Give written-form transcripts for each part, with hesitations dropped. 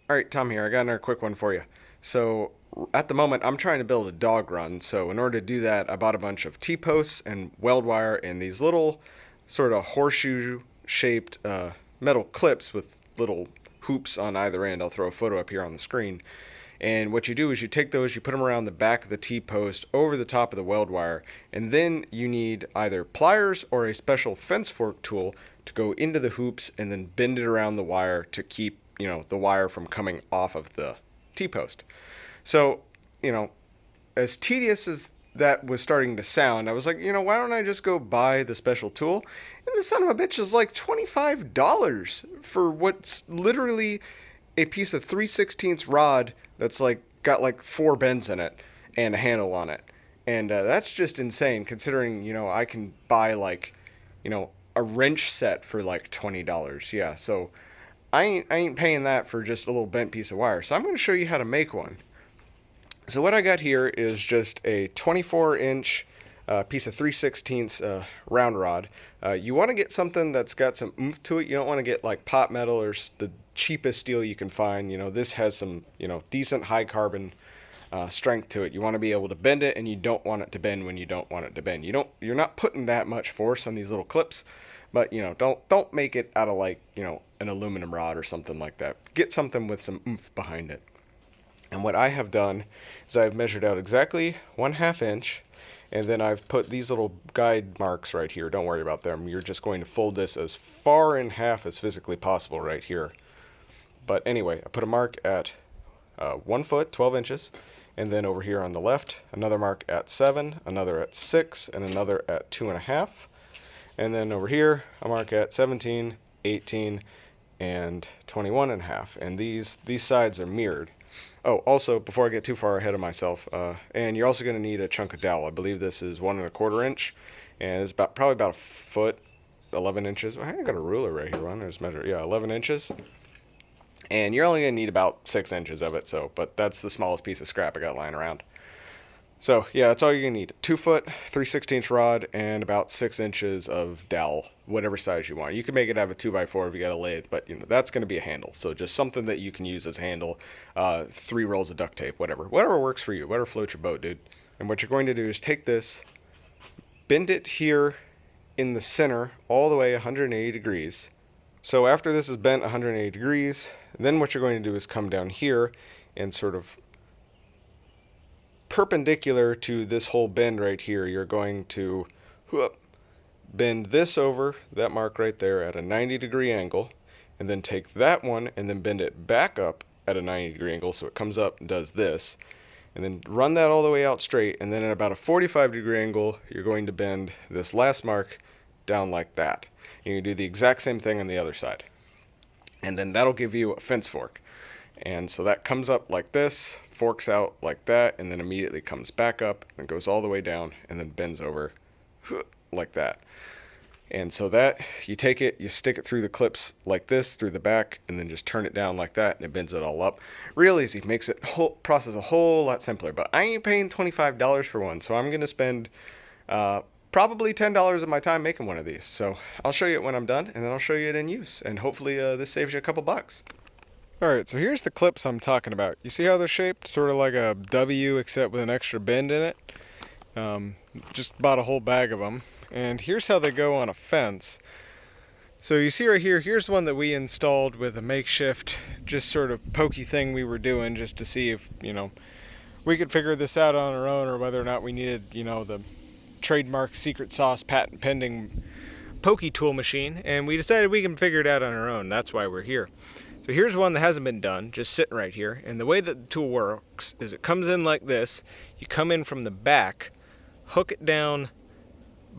All right, Tom here. I got another quick one for you. So, at the moment, I'm trying to build a dog run. So, in order to do that, I bought a bunch of T-posts and weld wire and these little sort of horseshoe shaped metal clips with little hoops on either end. I'll throw a photo up here on the screen. And what you do is you take those, you put them around the back of the T-post over the top of the weld wire, and then you need either pliers or a special fence fork tool to go into the hoops and then bend it around the wire to keep, the wire from coming off of the T-post. So, you know, as tedious as that was starting to sound, I was like, why don't I just go buy the special tool? And the son of a bitch is like $25 for what's literally a piece of 3/16 rod that's like got like four bends in it and a handle on it. And that's just insane considering, I can buy like, a wrench set for like $20. Yeah, so I ain't paying that for just a little bent piece of wire. So I'm going to show you how to make one. So what I got here is just a 24-inch piece of 3/16 round rod. You want to get something that's got some oomph to it. You don't want to get like pot metal or the cheapest steel you can find. This has some, decent high carbon strength to it. You want to be able to bend it, and you don't want it to bend when you don't want it to bend. You're not putting that much force on these little clips, but don't make it out of like an aluminum rod or something like that. Get something with some oomph behind it. And what I have done is I've measured out exactly 1/2 inch, and then I've put these little guide marks right here. Don't worry about them. You're just going to fold this as far in half as physically possible right here. But anyway, I put a mark at 1 foot, 12 inches, and then over here on the left, another mark at 7, another at 6, and another at 2.5. And then over here, a mark at 17, 18, and 21.5. And these sides are mirrored. Oh, also, before I get too far ahead of myself, and you're also going to need a chunk of dowel. I believe this is 1 1/4 inch, and it's probably about a foot, 11 inches. I got a ruler right here. One, there's measure. Yeah, 11 inches. And you're only going to need about 6 inches of it. But that's the smallest piece of scrap I got lying around. So yeah, that's all you're gonna need. 2 foot, 3/16 rod, and about 6 inches of dowel, whatever size you want. You can make it have a 2x4 if you got a lathe, but that's gonna be a handle. So just something that you can use as a handle. 3 rolls of duct tape, whatever works for you, whatever floats your boat, dude. And what you're going to do is take this, bend it here in the center all the way 180 degrees. So after this is bent 180 degrees, then what you're going to do is come down here and sort of perpendicular to this whole bend right here, you're going to bend this over, that mark right there, at a 90-degree angle, and then take that one and then bend it back up at a 90-degree angle so it comes up and does this, and then run that all the way out straight, and then at about a 45-degree angle, you're going to bend this last mark down like that. And you do the exact same thing on the other side. And then that'll give you a fence fork. And so that comes up like this, forks out like that, and then immediately comes back up and goes all the way down and then bends over like that. And so that, you take it, you stick it through the clips like this, through the back, and then just turn it down like that, and it bends it all up. Real easy, makes it process a whole lot simpler. But I ain't paying $25 for one, so I'm going to spend probably $10 of my time making one of these. So I'll show you it when I'm done, and then I'll show you it in use. And hopefully this saves you a couple bucks. Alright, so here's the clips I'm talking about. You see how they're shaped? Sort of like a W except with an extra bend in it. Just bought a whole bag of them. And here's how they go on a fence. So you see right here, here's one that we installed with a makeshift, just sort of pokey thing we were doing just to see if, we could figure this out on our own or whether or not we needed, the trademark secret sauce patent pending pokey tool machine. And we decided we can figure it out on our own. That's why we're here. So here's one that hasn't been done, just sitting right here. And the way that the tool works is it comes in like this. You come in from the back, hook it down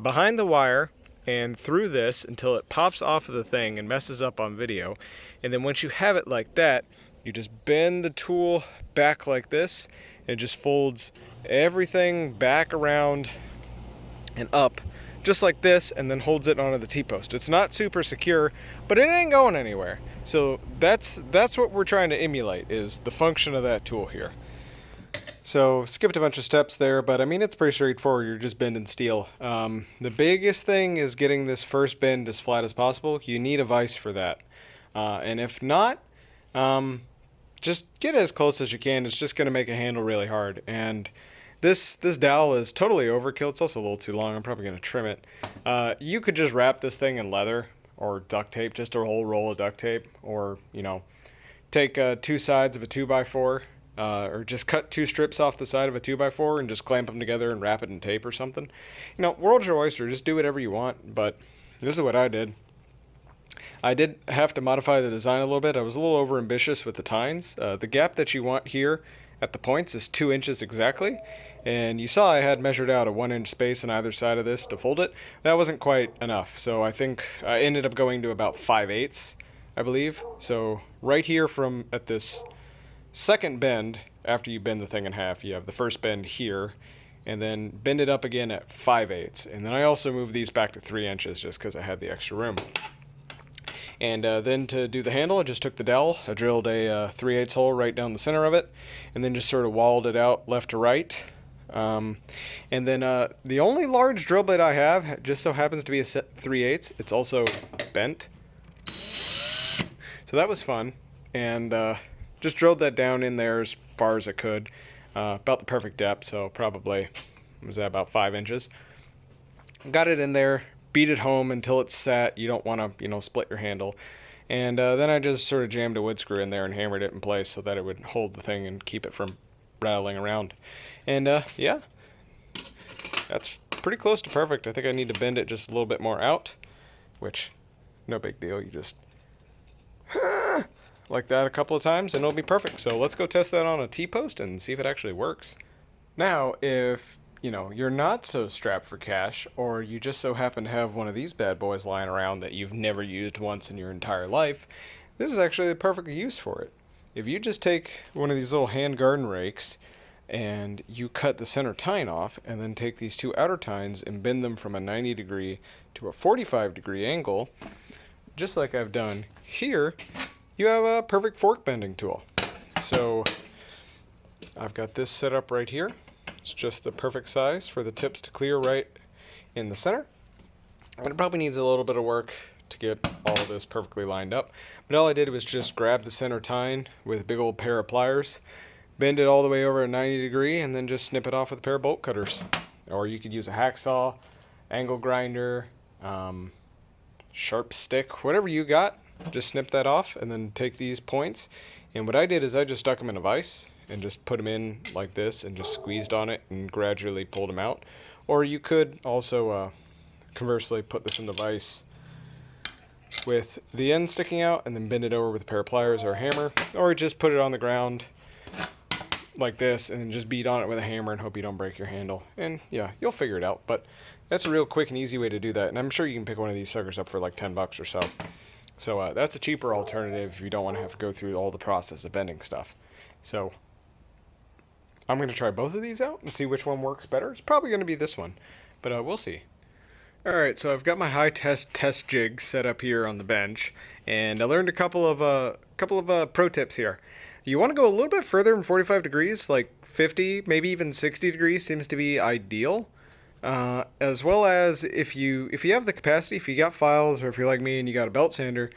behind the wire and through this until it pops off of the thing and messes up on video. And then once you have it like that, you just bend the tool back like this, and it just folds everything back around and up just like this, and then holds it onto the T-post. It's not super secure, but it ain't going anywhere. So that's what we're trying to emulate, is the function of that tool here. So skipped a bunch of steps there, but I mean it's pretty straightforward. You're just bending steel. The biggest thing is getting this first bend as flat as possible. You need a vise for that, and if not, just get as close as you can. It's just going to make a handle really hard. And this dowel is totally overkill. It's also a little too long. I'm probably going to trim it. You could just wrap this thing in leather or duct tape, just a whole roll of duct tape, or, you know, take two sides of a 2x4, or just cut two strips off the side of a 2x4 and just clamp them together and wrap it in tape or something. You know, world's your oyster. Just do whatever you want, but this is what I did. I did have to modify the design a little bit. I was a little over ambitious with the tines. The gap that you want here at the points is 2 inches exactly. And you saw I had measured out a 1 inch space on either side of this to fold it. That wasn't quite enough. So I think I ended up going to about 5/8, I believe. So right here from at this second bend, after you bend the thing in half, you have the first bend here, and then bend it up again at 5/8. And then I also moved these back to 3 inches just because I had the extra room. And then to do the handle, I just took the dowel, I drilled a 3/8 hole right down the center of it, and then just sort of walled it out left to right. And then the only large drill bit I have just so happens to be a 3/8. It's also bent. So that was fun. And just drilled that down in there as far as I could. About the perfect depth, so probably, was that about 5 inches? Got it in there. Beat it home until it's set. You don't want to, you know, split your handle. And then I just sort of jammed a wood screw in there and hammered it in place so that it would hold the thing and keep it from rattling around. And yeah, that's pretty close to perfect. I think I need to bend it just a little bit more out, which, no big deal. You just like that a couple of times and it'll be perfect. So let's go test that on a T-post and see if it actually works. Now, if you know, you're not so strapped for cash, or you just so happen to have one of these bad boys lying around that you've never used once in your entire life, this is actually the perfect use for it. If you just take one of these little hand garden rakes and you cut the center tine off, and then take these two outer tines and bend them from a 90-degree to a 45-degree angle, just like I've done here, you have a perfect fork bending tool. So I've got this set up right here. It's just the perfect size for the tips to clear right in the center. And it probably needs a little bit of work to get all of this perfectly lined up. But all I did was just grab the center tine with a big old pair of pliers, bend it all the way over a 90-degree, and then just snip it off with a pair of bolt cutters. Or you could use a hacksaw, angle grinder, sharp stick, whatever you got. Just snip that off and then take these points. And what I did is I just stuck them in a vise and just put them in like this and just squeezed on it and gradually pulled them out. Or you could also conversely put this in the vise with the end sticking out and then bend it over with a pair of pliers or a hammer, or just put it on the ground like this and just beat on it with a hammer and hope you don't break your handle. And yeah, you'll figure it out. But that's a real quick and easy way to do that, and I'm sure you can pick one of these suckers up for like $10 or so. So that's a cheaper alternative if you don't want to have to go through all the process of bending stuff. So I'm going to try both of these out and see which one works better. It's probably going to be this one, but we'll see. Alright, so I've got my high test jig set up here on the bench, and I learned a couple of pro tips here. You want to go a little bit further than 45 degrees, like 50, maybe even 60 degrees seems to be ideal. As well as if you have the capacity, if you got files, or if you're like me and you got a belt sander,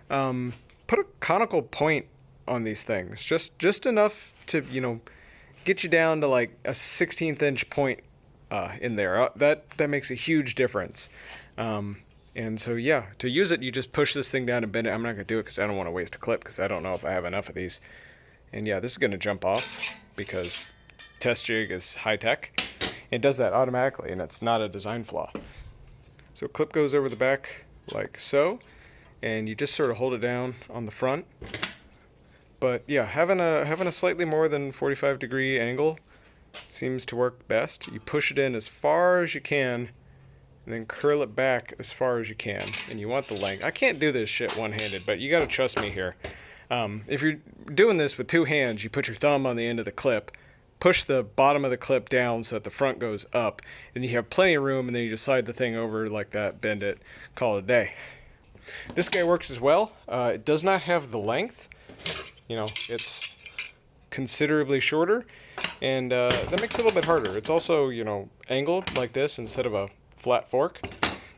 put a conical point on these things, just enough to, you know, get you down to like a 16th inch point in there. That makes a huge difference. And so yeah, to use it, you just push this thing down and bend it. I'm not gonna do it because I don't want to waste a clip, because I don't know if I have enough of these. And yeah, this is gonna jump off because test jig is high tech. It does that automatically, and it's not a design flaw. So clip goes over the back like so, and you just sort of hold it down on the front. But yeah, having a slightly more than 45 degree angle seems to work best. You push it in as far as you can, and then curl it back as far as you can. And you want the length. I can't do this shit one-handed, but you gotta trust me here. If you're doing this with two hands, you put your thumb on the end of the clip, push the bottom of the clip down so that the front goes up, and you have plenty of room, and then you just slide the thing over like that, bend it, call it a day. This guy works as well. It does not have the length. You know, it's considerably shorter, and that makes it a little bit harder. It's also, you know, angled like this instead of a flat fork.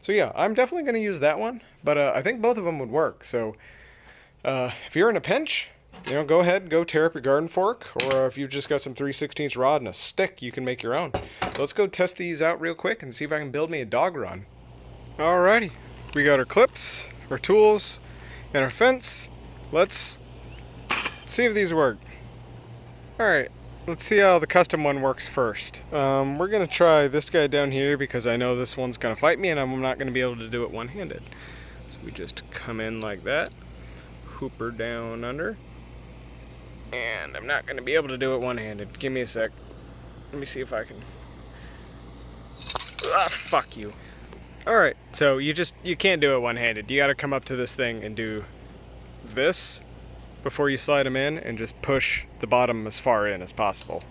So yeah, I'm definitely going to use that one, but I think both of them would work. So if you're in a pinch, you know, go ahead and go tear up your garden fork, or if you've just got some 3/16 rod and a stick, you can make your own. So let's go test these out real quick and see if I can build me a dog run. Alrighty, we got our clips, our tools, and our fence. Let's see if these work. Alright, let's see how the custom one works first. We're gonna try this guy down here because I know this one's gonna fight me and I'm not gonna be able to do it one-handed. So we just come in like that, hoop her down under, and I'm not gonna be able to do it one-handed. Give me a sec. Let me see if I can. Ah, fuck you. Alright, so you can't do it one-handed. You gotta come up to this thing and do this before you slide them in and just push the bottom as far in as possible.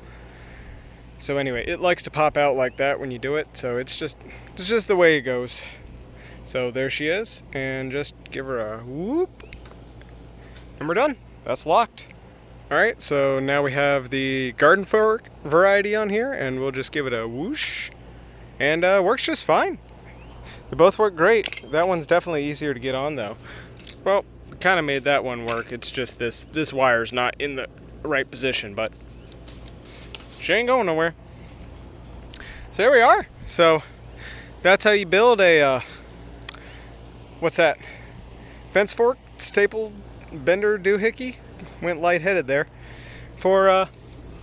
So anyway, it likes to pop out like that when you do it, so it's just the way it goes. So there she is, and just give her a whoop, and we're done. That's locked. Alright, so now we have the garden fork variety on here, and we'll just give it a whoosh, and works just fine. They both work great. That one's definitely easier to get on though. Well, kind of made that one work. It's just this wire's not in the right position, but she ain't going nowhere. So there we are. So that's how you build a what's that? Fence fork staple bender doohickey. Went lightheaded there for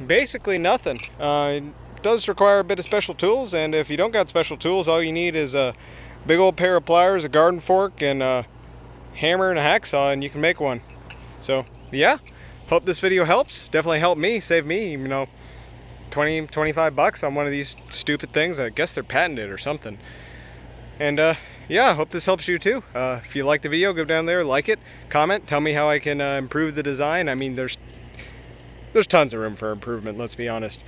basically nothing. It does require a bit of special tools, and if you don't got special tools, all you need is a big old pair of pliers, a garden fork, and a hammer and a hacksaw, and you can make one. So yeah, hope this video helps. Definitely helped me, saved me, you know, 20-25 bucks on one of these stupid things. I guess they're patented or something. And yeah, I hope this helps you too. If you like the video, go down there, like it, comment, tell me how I can improve the design. I mean, there's tons of room for improvement, let's be honest.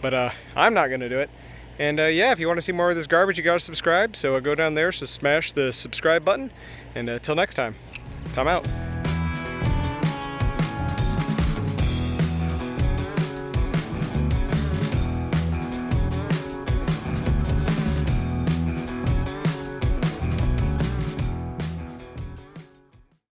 But I'm not gonna do it. And yeah, if you want to see more of this garbage, you gotta subscribe. So go down there, so smash the subscribe button. And until next time, I'm out.